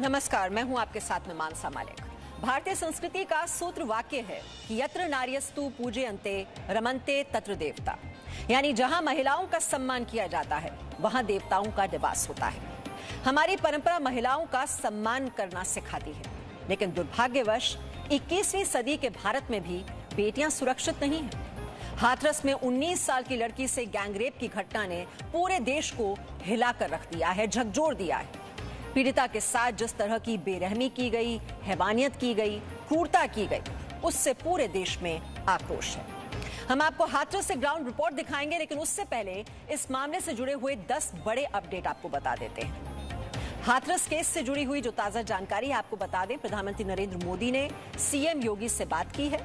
नमस्कार, मैं हूं आपके साथ में मानसा मालिक। भारतीय संस्कृति का सूत्र वाक्य है कि यत्र नार्यस्तु पूजयन्ते रमन्ते तत्र देवता, यानी जहां महिलाओं का सम्मान किया जाता है वहां देवताओं का निवास होता है। हमारी परंपरा महिलाओं का सम्मान करना सिखाती है, लेकिन दुर्भाग्यवश 21वीं सदी के भारत में भी बेटियां सुरक्षित नहीं हैं। हाथरस में 19 साल की लड़की से गैंगरेप की घटना ने पूरे देश को हिलाकर रख दिया है, झकझोर दिया है। पीड़िता के साथ जिस तरह की बेरहमी की गई, हैवानियत की गई, क्रूरता की गई, उससे पूरे देश में आक्रोश है। हम आपको हाथरस से ग्राउंड रिपोर्ट दिखाएंगे, लेकिन उससे पहले इस मामले से जुड़े हुए 10 बड़े अपडेट आपको बता देते हैं। हाथरस केस से जुड़ी हुई जो ताजा जानकारी है आपको बता दें, प्रधानमंत्री नरेंद्र मोदी ने सीएम योगी से बात की है।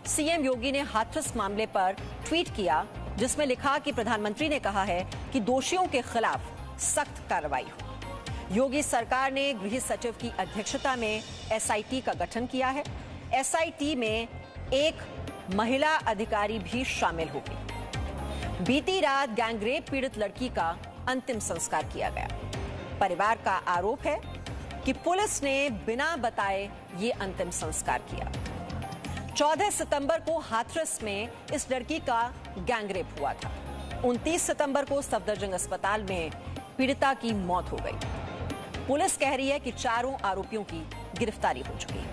सीएम योगी ने हाथरस मामले पर ट्वीट किया, जिसमें लिखा कि प्रधानमंत्री ने कहा है कि दोषियों के खिलाफ सख्त कार्रवाई हो। योगी सरकार ने गृह सचिव की अध्यक्षता में एसआईटी का गठन किया है। एसआईटी में एक महिला अधिकारी भी शामिल होगी। बीती रात गैंगरेप पीड़ित लड़की का अंतिम संस्कार किया गया। परिवार का आरोप है कि पुलिस ने बिना बताए ये अंतिम संस्कार किया। 14 सितंबर को हाथरस में इस लड़की का गैंगरेप हुआ था। 29 सितंबर को सफदरजंग अस्पताल में पीड़िता की मौत हो गई। पुलिस कह रही है कि चारों आरोपियों की गिरफ्तारी हो चुकी है।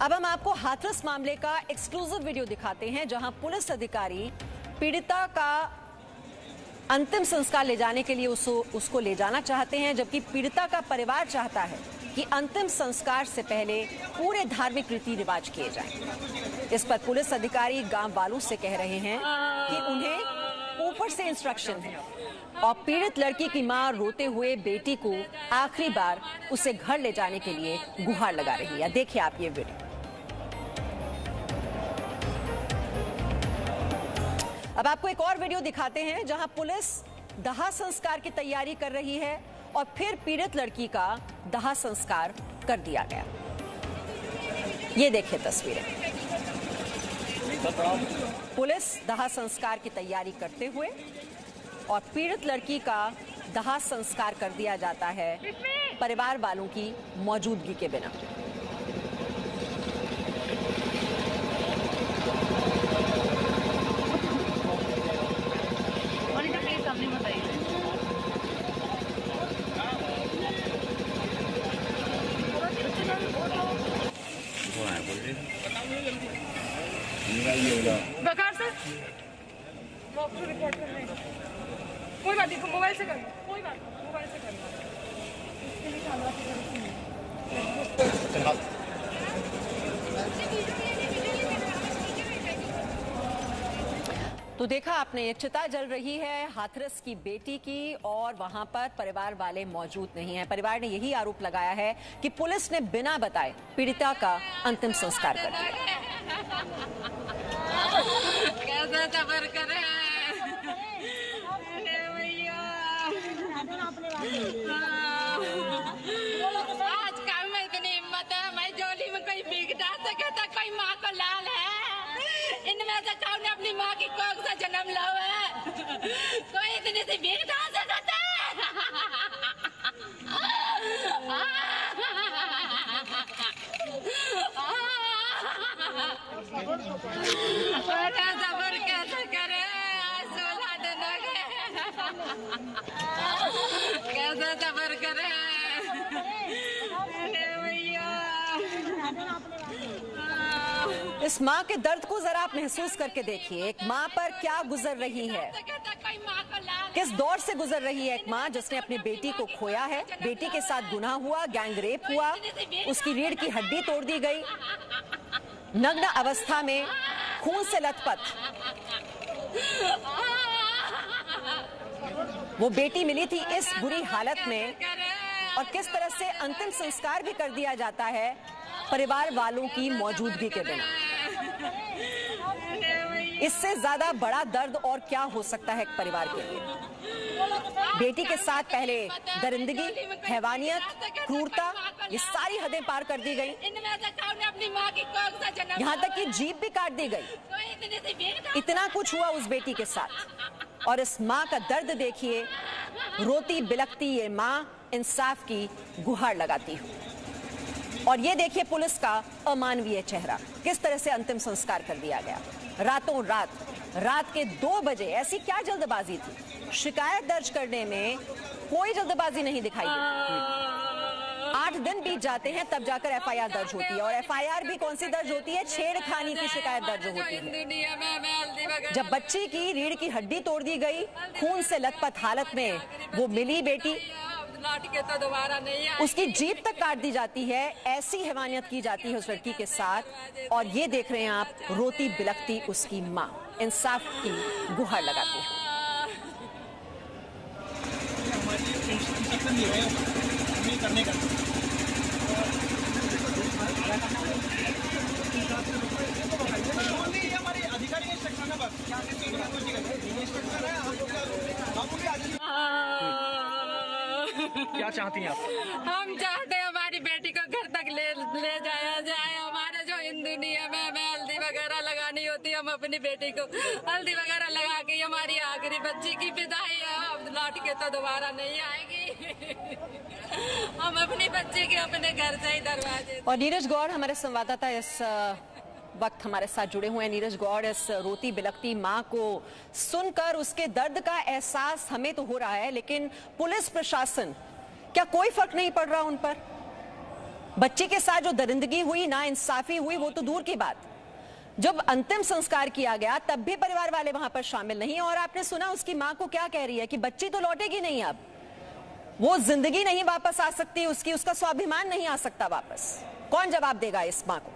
अब हम आपको हाथरस मामले का एक्सक्लूसिव वीडियो दिखाते हैं, जहां पुलिस अधिकारी पीड़िता का अंतिम संस्कार ले जाने के लिए उसको ले जाना चाहते हैं, जबकि पीड़िता का परिवार चाहता है कि अंतिम संस्कार से पहले पूरे धार्मिक रीति रिवाज किए जाएं। इस पर पुलिस अधिकारी गांव वालों से कह रहे हैं कि उन्हें ऊपर से इंस्ट्रक्शन है और पीड़ित लड़की की मां रोते हुए बेटी को आखिरी बार उसे घर ले जाने के लिए गुहार लगा रही है। देखिए आप ये वीडियो। अब आपको एक और वीडियो दिखाते हैं, जहां पुलिस दाह संस्कार की तैयारी कर रही है और फिर पीड़ित लड़की का दाह संस्कार कर दिया गया। ये देखिए तस्वीरें। पुलिस दाह संस्कार की तैयारी करते हुए और पीड़ित लड़की का दाह संस्कार कर दिया जाता है परिवार वालों की मौजूदगी के बिना। बकार सर रिपोर्ट कर रहे हैं। कोई बात नहीं, मोबाइल से करना, कोई बात नहीं, मोबाइल से करना। तो देखा आपने, एक चिता जल रही है हाथरस की बेटी की और वहां पर परिवार वाले मौजूद नहीं हैं। परिवार ने यही आरोप लगाया है कि पुलिस ने बिना बताए पीड़िता का अंतिम संस्कार कर दिया। कैसे सफर करें? आज कल में इतनी हिम्मत है, मैं जोली में कोई भीख डाल सके तो कोई माँ को लाल है। इनमें से कौन अपनी माँ की कोख से जन्म लो है? कोई इतनी सी भीख डाल सकता है? सफर कैसे करे? 16 दिन हो गए। कैसे सफर करे? इस माँ के दर्द को जरा आप महसूस करके देखिए। एक माँ पर क्या गुजर रही है, किस दौर से गुजर रही है एक माँ जिसने अपनी बेटी को खोया है। बेटी के साथ गुनाह हुआ, गैंगरेप हुआ, उसकी रीढ़ की हड्डी तोड़ दी गई, नग्न अवस्था में खून से लथपथ वो बेटी मिली थी इस बुरी हालत में, और किस तरह से अंतिम संस्कार भी कर दिया जाता है परिवार वालों की मौजूदगी के बिना। इससे ज्यादा बड़ा दर्द और क्या हो सकता है एक परिवार के लिए। बेटी के साथ पहले दरिंदगी, हैवानियत, क्रूरता, ये सारी हदें पार कर दी गई। यहाँ तक कि जीभ भी काट दी गई। इतना कुछ हुआ उस बेटी के साथ। और इस मां का दर्द देखिए। रोती बिलखती ये मां इंसाफ की गुहार लगाती हुई। और ये देखिए पुलिस का अमानवीय चेहरा, किस तरह से अंतिम संस्कार कर दिया गया। रातों रात के 2 बजे। ऐसी क्या जल्दबाजी थी? शिकायत दर्ज करने में कोई जल्दबाजी नहीं दिखाई देती। 8 दिन बीत जाते हैं तब जाकर एफआईआर दर्ज होती है। और एफआईआर भी कौन सी दर्ज होती है? छेड़खानी की शिकायत दर्ज होती है। जब बच्ची की रीढ़ की हड्डी तोड़ दी गई, खून से लथपथ हालत में वो मिली बेटी, तो दोबारा नहीं आएगी। उसकी जीभ तक काट दी जाती है। ऐसी हैवानियत की जाती है उस लड़की के साथ। और ये देख रहे हैं आप, रोती बिलखती उसकी मां इंसाफ की गुहार लगाती है। क्या चाहती हैं आप? हम चाहते हैं हमारी बेटी को घर तक ले जाया जाए। हमारे जो हिंदू नियम है, हमें हल्दी वगैरह लगानी होती है, हम अपनी बेटी को हल्दी वगैरह लगा के हमारी आखिरी बच्ची की विदाई है। अब लौट के तो दोबारा नहीं आएगी। हम अपनी बच्ची के अपने घर से ही दरवाजे। और नीरज गौड़ हमारे संवाददाता इस वक्त हमारे साथ जुड़े हुए हैं। नीरज गौड़, इस रोती बिलखती मां को सुनकर उसके दर्द का एहसास हमें तो हो रहा है, लेकिन पुलिस प्रशासन, क्या कोई फर्क नहीं पड़ रहा उन पर? बच्ची के साथ जो दरिंदगी हुई, ना इंसाफी हुई, वो तो दूर की बात। जब अंतिम संस्कार किया गया तब भी परिवार वाले वहां पर शामिल नहीं। और आपने सुना उसकी मां को क्या कह रही है कि बच्ची तो लौटेगी नहीं, अब वो जिंदगी नहीं वापस आ सकती, उसका स्वाभिमान नहीं आ सकता वापस। कौन जवाब देगा इस मां को?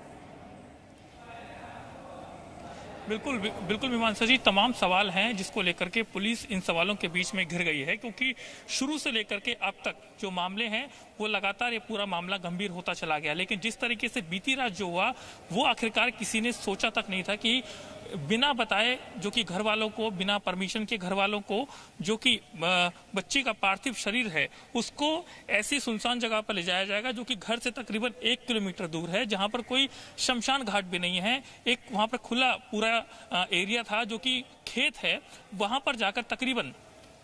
बिल्कुल मीमांसा जी, तमाम सवाल हैं जिसको लेकर के पुलिस इन सवालों के बीच में घिर गई है, क्योंकि शुरू से लेकर के अब तक जो मामले हैं वो लगातार ये पूरा मामला गंभीर होता चला गया। लेकिन जिस तरीके से बीती रात जो हुआ वो आखिरकार किसी ने सोचा तक नहीं था कि बिना बताए, जो कि घर वालों को, बिना परमिशन के घर वालों को, जो कि बच्ची का पार्थिव शरीर है उसको ऐसी सुनसान जगह पर ले जाया जाएगा जो कि घर से तकरीबन 1 किलोमीटर दूर है, जहां पर कोई शमशान घाट भी नहीं है। एक वहां पर खुला पूरा एरिया था जो कि खेत है, वहां पर जाकर तकरीबन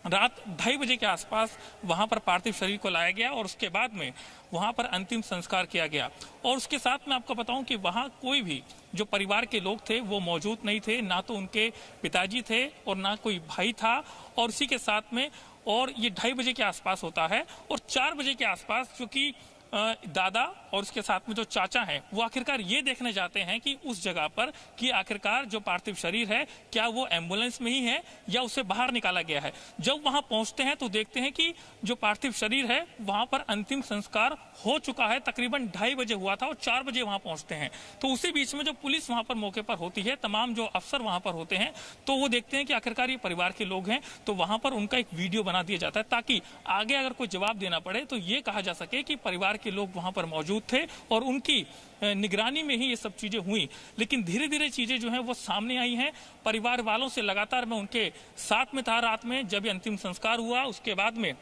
रात 2:30 बजे के आसपास वहां पर पार्थिव शरीर को लाया गया और उसके बाद में वहां पर अंतिम संस्कार किया गया। और उसके साथ मैं आपको बताऊं कि वहां कोई भी जो परिवार के लोग थे वो मौजूद नहीं थे, ना तो उनके पिताजी थे और ना कोई भाई था। और उसी के साथ में, और ये 2:30 बजे के आसपास होता है, और 4 बजे के आसपास जो कि दादा और उसके साथ में जो चाचा हैं वो आखिरकार ये देखने जाते हैं कि उस जगह पर कि आखिरकार जो पार्थिव शरीर है क्या वो एम्बुलेंस में ही है या उसे बाहर निकाला गया है। जब वहां पहुंचते हैं तो देखते हैं कि जो पार्थिव शरीर है वहां पर अंतिम संस्कार हो चुका है, तकरीबन 2:30 बजे हुआ था और 4 बजे वहां पहुंचते हैं। तो उसी बीच में जो पुलिस वहां पर मौके पर होती है, तमाम जो अफसर वहां पर होते हैं, तो वो देखते हैं कि आखिरकार ये परिवार के लोग हैं, तो वहां पर उनका एक वीडियो बना दिया जाता है ताकि आगे अगर कोई जवाब देना पड़े तो ये कहा जा सके कि परिवार के लोग वहां पर मौजूद थे और उनकी निगरानी में ही ये सब चीजें हुई। लेकिन धीरे धीरे चीजें जो हैं वो सामने आई हैं। परिवार वालों से लगातार मैं उनके साथ में था रात में जब ये अंतिम संस्कार हुआ। उसके बाद में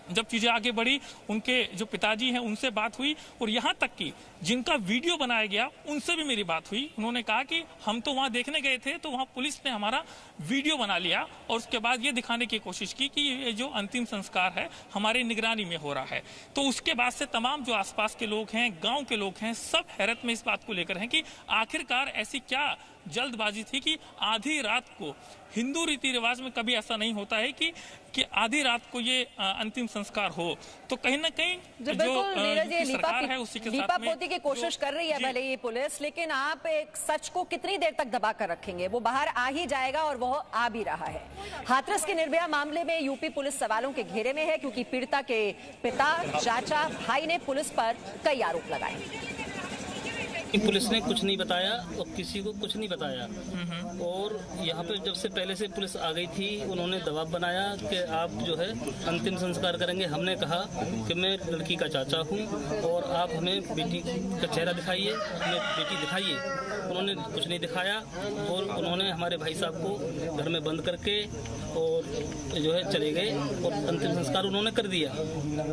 जब चीजें आगे बढ़ी, उनके जो पिताजी हैं उनसे बात हुई और यहाँ तक कि जिनका वीडियो बनाया गया उनसे भी मेरी बात हुई। उन्होंने कहा कि हम तो वहां देखने गए थे तो वहां पुलिस ने हमारा वीडियो बना लिया और उसके बाद ये दिखाने की कोशिश की कि ये जो अंतिम संस्कार है हमारी निगरानी में हो रहा है। तो उसके बाद से तमाम जो आसपास के लोग हैं, गांव के लोग हैं, सब हैरत में इस बात को लेकर हैं कि आखिरकार ऐसी क्या जल्दबाजी थी कि आधी रात को, हिंदू रीति रिवाज में कभी ऐसा नहीं होता है कि आधी रात को ये अंतिम संस्कार हो। तो कहीं ना कहीं जो सरकार है उसी के साथ में की कोशिश कर रही है भले ये पुलिस, लेकिन आप एक सच को कितनी देर तक दबा कर रखेंगे? वो बाहर आ ही जाएगा और वो आ भी रहा है। हाथरस के निर्भया मामले में यूपी पुलिस सवालों के घेरे में है क्योंकि पीड़िता के पिता, चाचा, भाई ने पुलिस पर कई आरोप लगाए। पुलिस ने कुछ नहीं बताया और किसी को कुछ नहीं बताया। और यहाँ पे जब से पहले से पुलिस आ गई थी, उन्होंने दबाव बनाया कि आप जो है अंतिम संस्कार करेंगे। हमने कहा कि मैं लड़की का चाचा हूँ और आप हमें बेटी का चेहरा दिखाइए, हमें बेटी दिखाइए। उन्होंने कुछ नहीं दिखाया और उन्होंने हमारे भाई साहब को घर में बंद करके और जो है चले गए और अंतिम संस्कार उन्होंने कर दिया।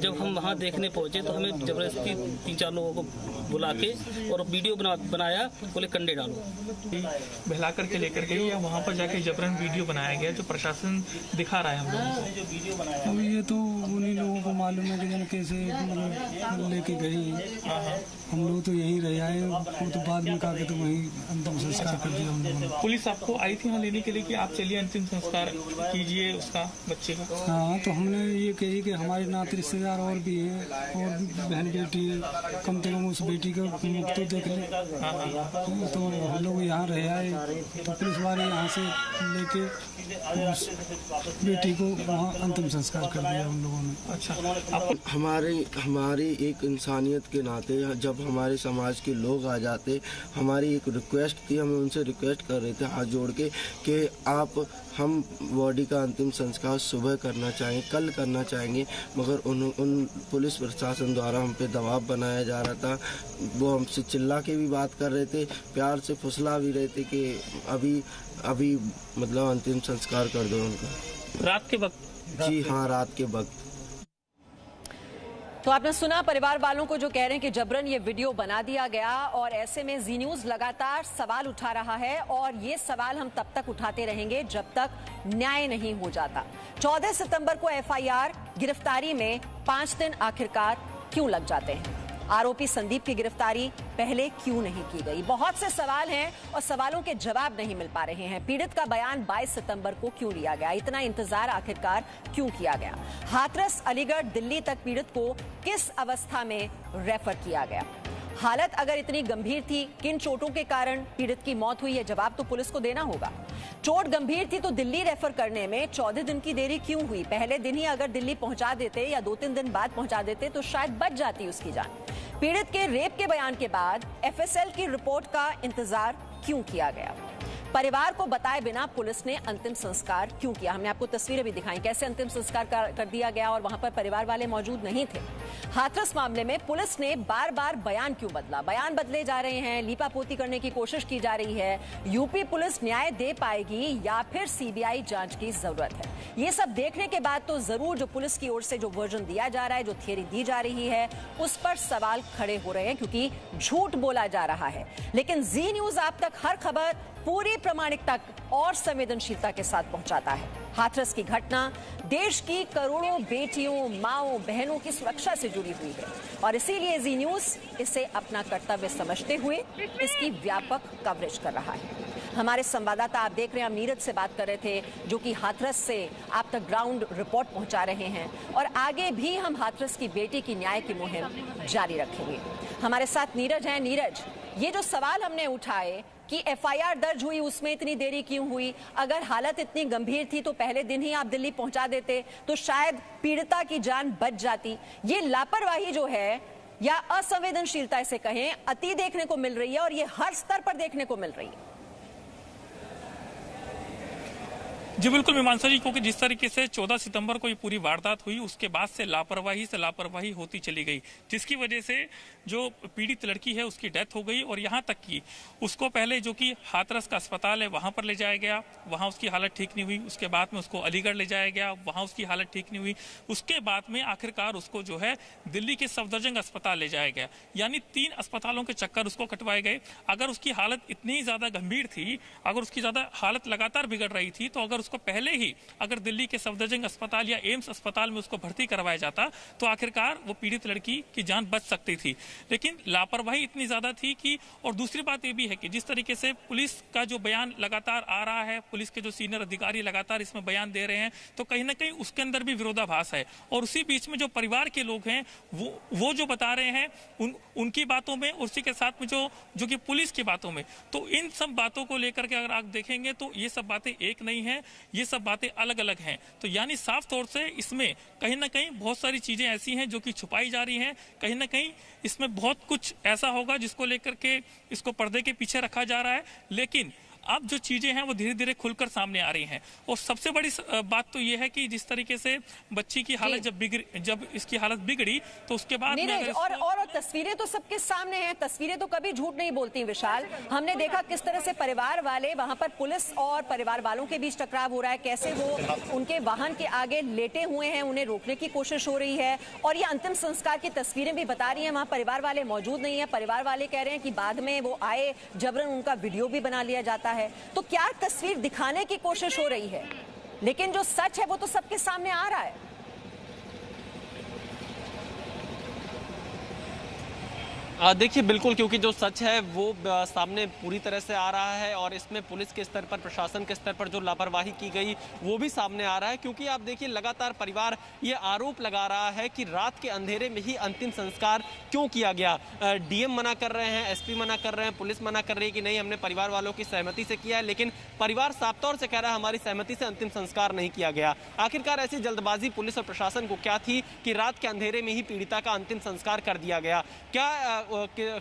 जब हम वहाँ देखने पहुंचे तो हमें जबरदस्ती 3-4 लोगों को बुला के और वीडियो बनाया, बोले कंडे डालो, बहला करके लेकर गई या वहाँ पर जाके जबरन वीडियो बनाया गया जो प्रशासन दिखा रहा है हम लोगों को? अब ये तो उन्हीं लोगों को मालूम है कि जन कैसे मतलब लेके गई। हम लोग तो यहीं रह आए, वो तो बाद में कहा कि तो वहीं अंतिम संस्कार कर दिया हम लोगों ने। पुलिस आपको आई थी यहाँ लेने के लिए कि आप चलिए अंतिम संस्कार कीजिए उसका बच्चे का? हाँ, तो हमने ये कही कि हमारे नाते रिश्तेदार और भी हैं, और भी बहन बेटी है, कम से कम उस बेटी का मुख तो देख ले। तो हम लोग यहाँ रह आए तो पुलिस वाले यहाँ से लेके उस बेटी को वहाँ अंतिम संस्कार कर दिया हम लोगों ने। अच्छा, हमारी एक इंसानियत के नाते जब हमारे समाज के लोग आ जाते, हमारी एक रिक्वेस्ट थी, हम उनसे रिक्वेस्ट कर रहे थे हाथ जोड़ के कि हम बॉडी का अंतिम संस्कार सुबह करना चाहें, कल करना चाहेंगे, मगर उन पुलिस प्रशासन द्वारा हम पे दबाव बनाया जा रहा था। वो हमसे चिल्ला के भी बात कर रहे थे, प्यार से फुसला भी रहे थे कि अभी मतलब अंतिम संस्कार कर दो उनका। रात के वक्त? जी हाँ, रात के वक्त। तो आपने सुना परिवार वालों को जो कह रहे हैं कि जबरन ये वीडियो बना दिया गया, और ऐसे में जी न्यूज लगातार सवाल उठा रहा है और ये सवाल हम तब तक उठाते रहेंगे जब तक न्याय नहीं हो जाता। 14 सितंबर को एफआईआर, गिरफ्तारी में 5 दिन आखिरकार क्यों लग जाते हैं? आरोपी संदीप की गिरफ्तारी पहले क्यों नहीं की गई? बहुत से सवाल हैं और सवालों के जवाब नहीं मिल पा रहे हैं। पीड़ित का बयान 22 सितंबर को क्यों लिया गया? इतना इंतजार आखिरकार क्यों किया गया? हाथरस, अलीगढ़, दिल्ली तक पीड़ित को किस अवस्था में रेफर किया गया? हालत अगर इतनी गंभीर थी, किन चोटों के कारण पीड़ित की मौत हुई? है जवाब तो पुलिस को देना होगा। चोट गंभीर थी तो दिल्ली रेफर करने में 14 दिन की देरी क्यों हुई? पहले दिन ही अगर दिल्ली पहुंचा देते या 2-3 दिन बाद पहुंचा देते तो शायद बच जाती उसकी जान। पीड़ित के रेप के बयान के बाद एफएसएल की रिपोर्ट का इंतजार क्यों किया गया? परिवार को बताए बिना पुलिस ने अंतिम संस्कार क्यों किया? हमने आपको तस्वीरें भी दिखाई कैसे अंतिम संस्कार कर दिया गया और वहां पर परिवार वाले मौजूद नहीं थे। हाथरस मामले में पुलिस ने बार बार बयान क्यों बदला? बयान बदले जा रहे हैं, लीपापोती करने की कोशिश की जा रही है। यूपी पुलिस न्याय दे पाएगी या फिर सीबीआई जांच की जरूरत है? ये सब देखने के बाद तो जरूर जो पुलिस की ओर से जो वर्जन दिया जा रहा है, जो थियरी दी जा रही है, उस पर सवाल खड़े हो रहे हैं क्योंकि झूठ बोला जा रहा है। लेकिन जी न्यूज आप तक हर खबर पूरी प्रामाणिकता और संवेदनशीलता के साथ पहुंचाता है। हाथरस की घटना देश की करोड़ों बेटियों, माओं, बहनों की सुरक्षा से जुड़ी हुई है और इसीलिए जी न्यूज इसे अपना कर्तव्य समझते हुए इसकी व्यापक कवरेज कर रहा है। हमारे संवाददाता आप देख रहे हैं, हम नीरज से बात कर रहे थे जो कि हाथरस से आप तक ग्राउंड रिपोर्ट पहुंचा रहे हैं और आगे भी हम हाथरस की बेटी की न्याय की मुहिम जारी रखेंगे। हमारे साथ नीरज हैं। नीरज, ये जो सवाल हमने उठाए कि एफआईआर दर्ज हुई उसमें इतनी देरी क्यों हुई? अगर हालत इतनी गंभीर थी तो पहले दिन ही आप दिल्ली पहुंचा देते तो शायद पीड़िता की जान बच जाती। ये लापरवाही जो है या असंवेदनशीलता इसे कहें, अति देखने को मिल रही है और ये हर स्तर पर देखने को मिल रही है। जी बिल्कुल मीमांसा जी, क्योंकि जिस तरीके से 14 सितंबर को ये पूरी वारदात हुई उसके बाद से लापरवाही होती चली गई, जिसकी वजह से जो पीड़ित लड़की है उसकी डेथ हो गई और यहाँ तक कि उसको पहले जो कि हाथरस का अस्पताल है वहाँ पर ले जाया गया, वहाँ उसकी हालत ठीक नहीं हुई। उसके बाद में उसको अलीगढ़ ले जाया गया, वहाँ उसकी हालत ठीक नहीं हुई। उसके बाद में आखिरकार उसको जो है दिल्ली के सफदरजंग अस्पताल ले जाया गया, यानी 3 अस्पतालों के चक्कर उसको कटवाए गए। अगर उसकी हालत इतनी ज़्यादा गंभीर थी, अगर उसकी ज़्यादा हालत लगातार बिगड़ रही थी, तो अगर उसको पहले ही अगर दिल्ली के सफदरजंग अस्पताल या एम्स अस्पताल में उसको भर्ती करवाया जाता तो आखिरकार वो पीड़ित लड़की की जान बच सकती थी। लेकिन लापरवाही इतनी ज्यादा थी कि, और दूसरी बात ये भी है कि जिस तरीके से पुलिस का जो बयान लगातार आ रहा है, पुलिस के जो सीनियर अधिकारी लगातार इसमें बयान दे रहे हैं, तो कहीं ना कहीं उसके अंदर भी विरोधाभास है। और उसी बीच में जो परिवार के लोग हैं वो जो बता रहे हैं उनकी बातों में, उसी के साथ में जो कि पुलिस की बातों में, तो इन सब बातों को लेकर के अगर आप देखेंगे तो ये सब बातें एक नहीं है, ये सब बातें अलग अलग हैं। तो यानी साफ तौर से इसमें कहीं ना कहीं बहुत सारी चीजें ऐसी हैं जो कि छुपाई जा रही हैं। कहीं ना कहीं इसमें बहुत कुछ ऐसा होगा जिसको लेकर के इसको पर्दे के पीछे रखा जा रहा है, लेकिन अब जो चीजें हैं वो धीरे धीरे खुलकर सामने आ रही हैं। और सबसे बड़ी बात तो ये है कि जिस तरीके से बच्ची की हालत जब इसकी हालत बिगड़ी तो उसके बाद और तस्वीरें तो सबके सामने हैं, तस्वीरें तो कभी झूठ नहीं बोलती विशाल। हमने देखा किस तरह से परिवार वाले वहां पर पुलिस और परिवार वालों के बीच टकराव हो रहा है, कैसे वो उनके वाहन के आगे लेटे हुए हैं, उन्हें रोकने की कोशिश हो रही है। और ये अंतिम संस्कार की तस्वीरें भी बता रही हैं, वहां परिवार वाले मौजूद नहीं है। परिवार वाले कह रहे हैं कि बाद में वो आए, जबरन उनका वीडियो भी बना लिया जाता है। तो क्या तस्वीर दिखाने की कोशिश हो रही है, लेकिन जो सच है वो तो सबके सामने आ रहा है। देखिए बिल्कुल, क्योंकि जो सच है वो सामने पूरी तरह से आ रहा है और इसमें पुलिस के स्तर पर, प्रशासन के स्तर पर जो लापरवाही की गई वो भी सामने आ रहा है। क्योंकि आप देखिए लगातार परिवार ये आरोप लगा रहा है कि रात के अंधेरे में ही अंतिम संस्कार क्यों किया गया। डीएम मना कर रहे हैं, एसपी मना कर रहे हैं, पुलिस मना कर रही है कि नहीं हमने परिवार वालों की सहमति से किया है, लेकिन परिवार साफ तौर से कह रहा है हमारी सहमति से अंतिम संस्कार नहीं किया गया। आखिरकार ऐसी जल्दबाजी पुलिस और प्रशासन को क्या थी कि रात के अंधेरे में ही पीड़िता का अंतिम संस्कार कर दिया गया? क्या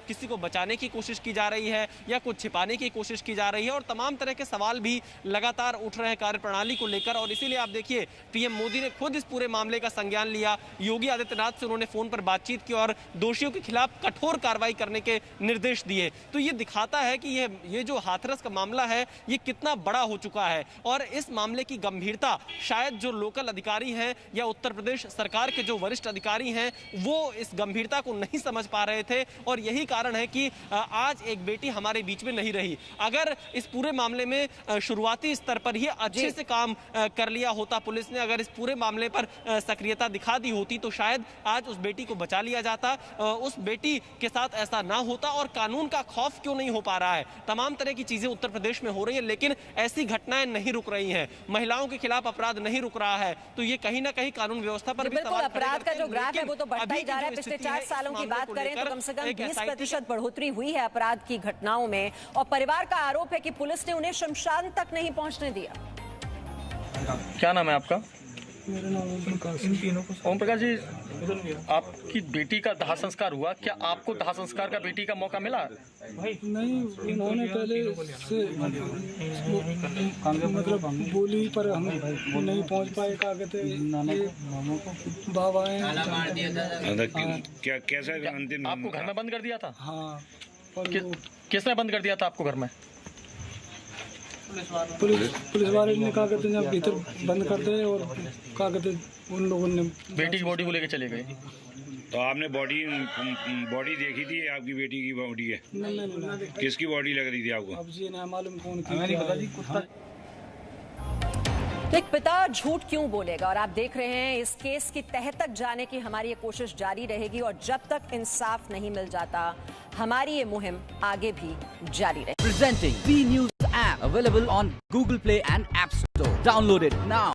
किसी को बचाने की कोशिश की जा रही है या कुछ छिपाने की कोशिश की जा रही है? और तमाम तरह के सवाल भी लगातार उठ रहे हैं कार्यप्रणाली को लेकर। और इसीलिए आप देखिए पीएम मोदी ने खुद इस पूरे मामले का संज्ञान लिया। योगी आदित्यनाथ से उन्होंने फोन पर बातचीत की और दोषियों के खिलाफ कठोर कार्रवाई करने के निर्देश दिए। तो ये दिखाता है कि ये जो हाथरस का मामला है ये कितना बड़ा हो चुका है और इस मामले की गंभीरता शायद जो लोकल अधिकारी हैं या उत्तर प्रदेश सरकार के जो वरिष्ठ अधिकारी हैं वो इस गंभीरता को नहीं समझ पा रहे थे। और यही कारण है कि आज एक बेटी हमारे बीच में नहीं रही। अगर इस पूरे मामले में शुरुआती स्तर पर ही अच्छे से काम कर लिया होता पुलिस ने, अगर इस पूरे मामले पर सक्रियता दिखा दी होती तो शायद आज उस बेटी को बचा लिया जाता, उस बेटी के साथ ऐसा ना होता। और कानून का खौफ क्यों नहीं हो पा रहा है? तमाम तरह की चीजें उत्तर प्रदेश में हो रही है लेकिन ऐसी घटनाएं नहीं रुक रही हैं, महिलाओं के खिलाफ अपराध नहीं रुक रहा है। तो ये कहीं ना कहीं कानून व्यवस्था पर भी सवाल अपराध का जो ग्राफ है वो तो बढ़ता ही जा रहा है। पिछले 4 सालों की बात करें तो कम से कम 20% बढ़ोतरी हुई है अपराध की घटनाओं में। और परिवार का आरोप है कि पुलिस ने उन्हें शमशान तक नहीं पहुंचने दिया। क्या नाम है आपका? मेरा नाम ओम प्रकाश जी, आपकी बेटी का दाह संस्कार हुआ, क्या आपको दाह संस्कार का बेटी का मौका मिला? नहीं, उन्होंने पहले से मतलब बोली पर हम नहीं पहुंच पाए। क्या कहते बाबा क्या कैसा अंतिम आपको घर में बंद कर दिया था? हाँ। और किसने बंद कर दिया था आपको घर में? पुलिस वाले ने कहा कहते हैं भीतर बंद कर दे और कहा कहते उन लोगों ने बेटी की बॉडी को लेकर चले गए। तो आपने बॉडी देखी थी? आपकी बेटी की बॉडी है? नहीं। किसकी बॉडी लग रही थी आपको? अब जी ना मालूम कौन की। तो एक पिता झूठ क्यों बोलेगा? और आप देख रहे हैं इस केस की तह तक जाने की हमारी ये कोशिश जारी रहेगी और जब तक इंसाफ नहीं मिल जाता हमारी ये मुहिम आगे भी जारी रहेगी। Presenting B News app available on Google Play and App Store. Download it now.